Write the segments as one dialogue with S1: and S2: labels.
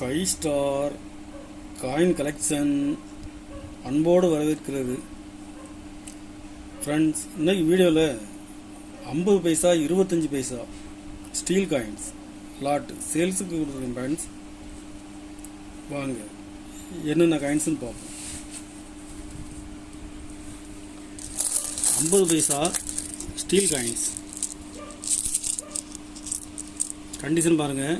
S1: 5 star coin collection அன்போடு வரவேற்கிறது. Friends, இன்னைக்கு வீடியோவில் 50 பைசா 25 பைசா ஸ்டீல் காயின்ஸ் லாட் சேல்ஸுக்கு கொடுத்துருக்கேன். ஃப்ரெண்ட்ஸ், வாங்க என்னென்ன காயின்ஸ்னு பார்ப்போம். 50 பைசா ஸ்டீல் காயின்ஸ் கண்டிஷன் பாருங்கள்.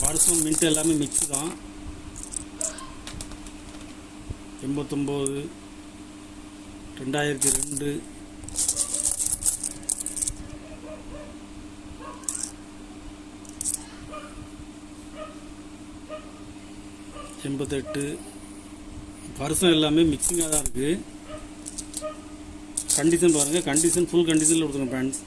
S1: வருஷம் மின்ட் எல்லாமே மிக்ஸு தான். 89, 2002, 88 வருஷம் எல்லாமே மிக்சிங்காக தான் இருக்குது. கண்டிஷன் பாருங்கள். கண்டிஷன் ஃபுல் கண்டிஷனில் கொடுத்துருங்க ஃப்ரெண்ட்ஸ்.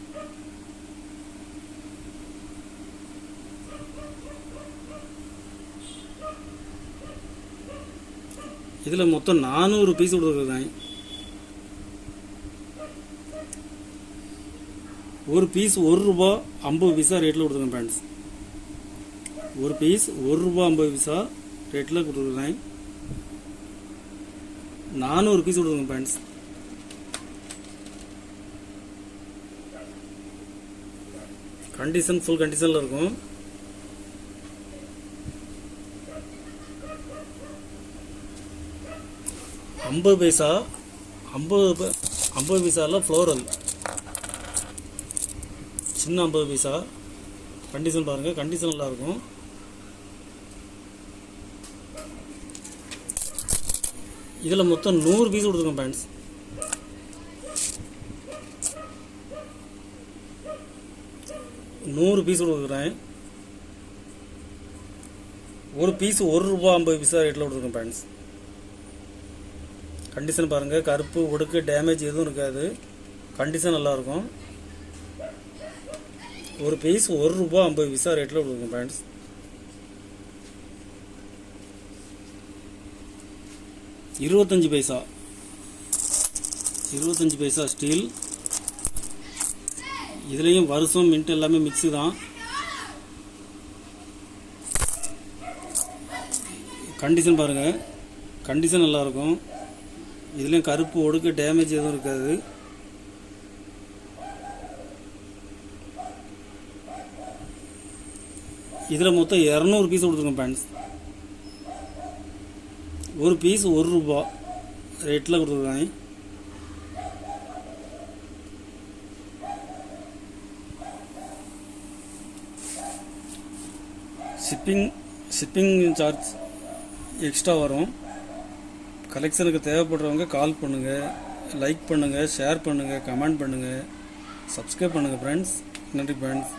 S1: இதில் மொத்தம் 400 பீஸ் கொடுத்துருக்காங்க. ஒரு பீஸ் ₹1 50 பைசா ரேட்டில் கொடுத்துருக்கேன் ஃப்ரெண்ட்ஸ். ஒரு பீஸ் ₹1 50 பைசா ரேட்டில் கொடுத்துருக்காங்க. 400 பீஸ் கொடுத்துருங்க ஃப்ரெண்ட்ஸ். கண்டிஷன் ஃபுல் கண்டிஷனில் இருக்கும். $50 பைசா 50 பைசாவில் ஃப்ளோரல் சின்ன 50 பைசா. கண்டிஷன் பாருங்கள். கண்டிஷன் நல்லாயிருக்கும். இதில் மொத்தம் 100 பீஸ் கொடுத்துருக்கோம் ஃப்ரெண்ட்ஸ். $100 பீஸ் கொடுக்குறேன். ஒரு பீஸ் ₹1 50 பைசா ரேட்டில் கொடுத்துருக்கோம் ஃப்ரெண்ட்ஸ். கண்டிஷன் பாருங்கள். கருப்பு ஒடுக்கு டேமேஜ் எதுவும் இருக்காது. கண்டிஷன் நல்லாயிருக்கும். ஒரு பீஸ் ₹1 50 பைசா ரேட்டில் கொடுக்கும் ஃப்ரெண்ட்ஸ். $25 பைசா 25 பைசா ஸ்டீல். இதுலேயும் வருஷம் மின்ட் எல்லாமே மிக்ஸு தான். கண்டிஷன் பாருங்கள். கண்டிஷன் நல்லாயிருக்கும். இதுலேயும் கருப்பு ஒடுக்கு டேமேஜ் எதுவும் இருக்காது. இதில் மொத்தம் 200 பீஸ் கொடுத்துருக்கோம் ஃப்ரெண்ட்ஸ். ஒரு பீஸ் ₹1 ரேட்டில் கொடுத்துருக்காங்க. ஷிப்பிங் சார்ஜ் எக்ஸ்ட்ரா வரும். கலெக்ஷனுக்கு தேவைப்படுறவங்க கால் பண்ணுங்கள், லைக் பண்ணுங்கள், ஷேர் பண்ணுங்கள், கமெண்ட் பண்ணுங்கள், சப்ஸ்கிரைப் பண்ணுங்கள் ஃப்ரெண்ட்ஸ். நன்றி ஃப்ரெண்ட்ஸ்.